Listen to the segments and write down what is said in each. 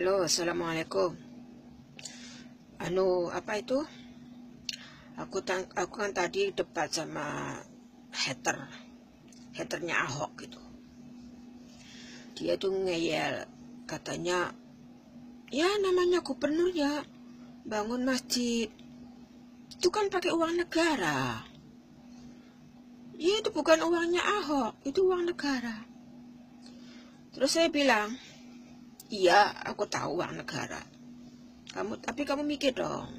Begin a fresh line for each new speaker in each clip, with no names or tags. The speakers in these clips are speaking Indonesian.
Halo, assalamualaikum. Apa itu? Aku kan tadi debat sama haternya Ahok gitu. Dia tuh ngeyel, katanya, ya namanya gubernur ya bangun masjid, itu kan pakai uang negara. Ya itu bukan uangnya Ahok, itu uang negara. Terus saya bilang, iya aku tahu uang negara. Tapi kamu mikir dong,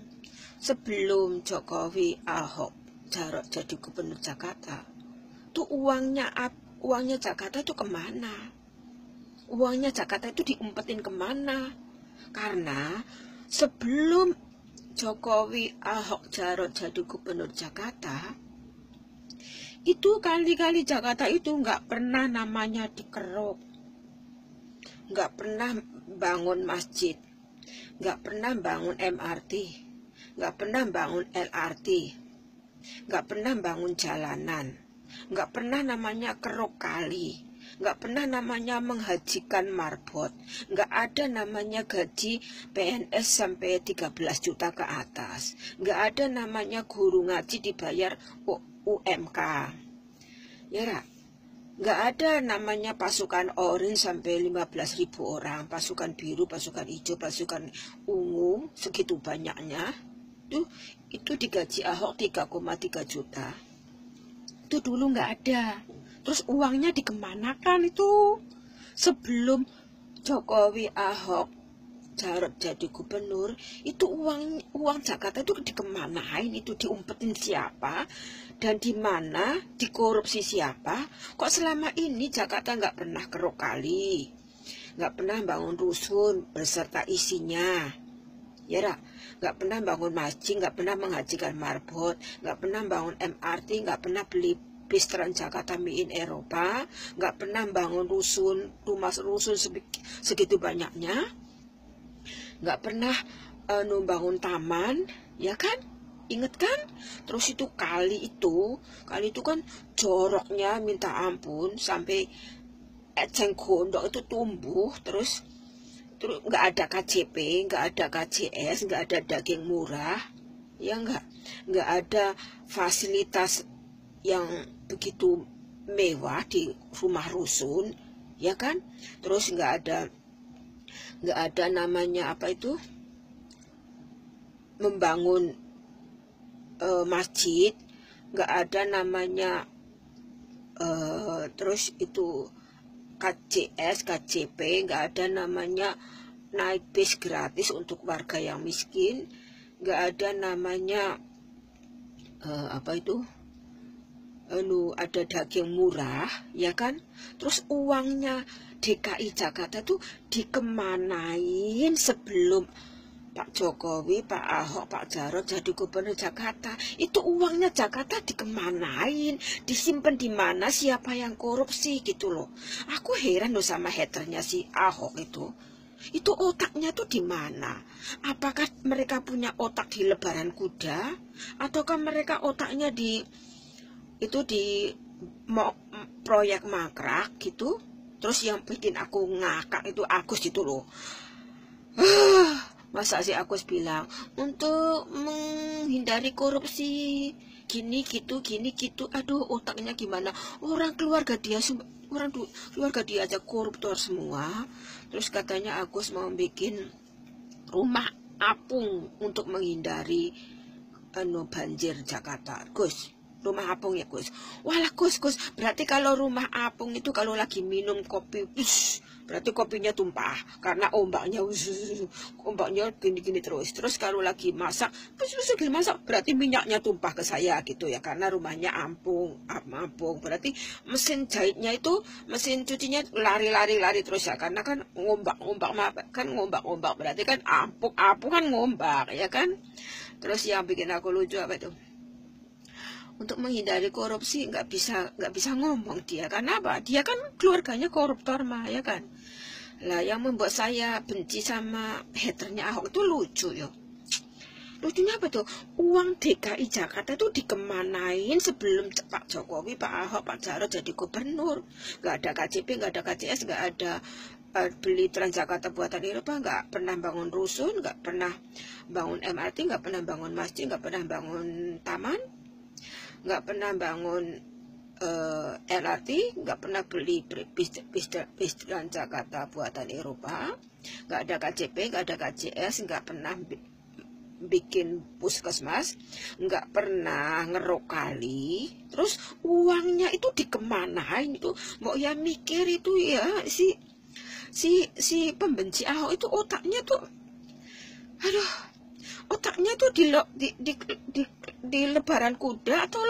sebelum Jokowi, Ahok, Jarot jadi gubernur Jakarta, tuh uangnya Jakarta itu kemana? Uangnya Jakarta itu diumpetin kemana? Karena sebelum Jokowi, Ahok, Jarot jadi gubernur Jakarta, itu kali-kali Jakarta itu nggak pernah namanya dikeruk, nggak pernah bangun masjid, nggak pernah bangun MRT, nggak pernah bangun LRT, nggak pernah bangun jalanan, nggak pernah namanya keruk kali, nggak pernah namanya menghajikan marbot, nggak ada namanya gaji PNS sampai 13 juta ke atas, nggak ada namanya guru ngaji dibayar UMK, ya nggak ada namanya pasukan orange sampai 15.000 orang, pasukan biru, pasukan hijau, pasukan ungu, segitu banyaknya. Itu digaji Ahok 3,3 juta. Itu dulu nggak ada. Terus uangnya dikemanakan itu? Sebelum Jokowi, Ahok, Jarot jadi gubernur, itu uang Jakarta itu dikemanain, itu diumpetin siapa dan di mana, dikorupsi siapa? Kok selama ini Jakarta nggak pernah keruk kali, nggak pernah bangun rusun beserta isinya, ya nggak pernah bangun masjid, nggak pernah menghajikan marbot, nggak pernah bangun MRT, nggak pernah beli bis Transjakarta Made in Eropa, nggak pernah bangun rumah rusun segitu banyaknya, nggak pernah bangun taman, ya kan? Ingat kan? Terus itu kali itu kan joroknya minta ampun, sampai eceng gondok itu tumbuh, terus nggak ada KJP, nggak ada KJS, nggak ada daging murah, ya nggak ada fasilitas yang begitu mewah di rumah rusun, ya kan? Terus nggak ada namanya apa itu, membangun masjid, nggak ada namanya terus itu KJS, KJP, nggak ada namanya naik bis gratis untuk warga yang miskin, nggak ada namanya apa itu, ada daging murah, ya kan? Terus uangnya DKI Jakarta tuh dikemanain sebelum Pak Jokowi, Pak Ahok, Pak Jarot jadi gubernur Jakarta? Itu uangnya Jakarta dikemanain, disimpan di mana, siapa yang korupsi gitu loh. Aku heran loh sama haternya si Ahok itu. Itu otaknya tuh di mana? Apakah mereka punya otak di lebaran kuda, ataukah mereka otaknya di proyek mangkrak gitu? Terus yang bikin aku ngakak itu Agus gitu loh. Masa si Agus bilang untuk menghindari korupsi gini gitu. Aduh, otaknya gimana? Keluarga dia aja koruptor semua. Terus katanya Agus mau bikin rumah apung untuk menghindari banjir Jakarta. Gus, rumah apung ya Gus. Walah Gus, berarti kalau rumah apung itu kalau lagi minum kopi, berarti kopinya tumpah karena ombaknya gini terus kalau lagi masak berarti minyaknya tumpah ke saya gitu ya, karena rumahnya apung, berarti mesin jahitnya itu, mesin cucinya lari terus ya, karena kan ngombak berarti kan apung kan ngombak, ya kan? Terus yang bikin aku lucu apa itu, untuk menghindari korupsi nggak bisa ngomong dia, karena apa? Dia kan keluarganya koruptor mah, ya kan? Lah yang membuat saya benci sama haternya Ahok itu lucu ya. Lucunya apa tuh? Uang DKI Jakarta itu dikemanain sebelum Pak Jokowi, Pak Ahok, Pak Jarot jadi gubernur? Nggak ada KJP, nggak ada KJS, nggak ada beli Transjakarta buatan Eropa, nggak pernah bangun rusun, nggak pernah bangun MRT, nggak pernah bangun masjid, nggak pernah bangun taman, nggak pernah bangun LRT, nggak pernah beli bis Transjakarta buatan Eropa, nggak ada KJP, nggak ada KJS, nggak pernah bikin puskesmas, nggak pernah ngeruk kali. Terus uangnya itu dikemanain itu? Mau ya mikir itu ya si pembenci Ahok itu otaknya tuh, aduh, otaknya tuh di lebaran kuda atau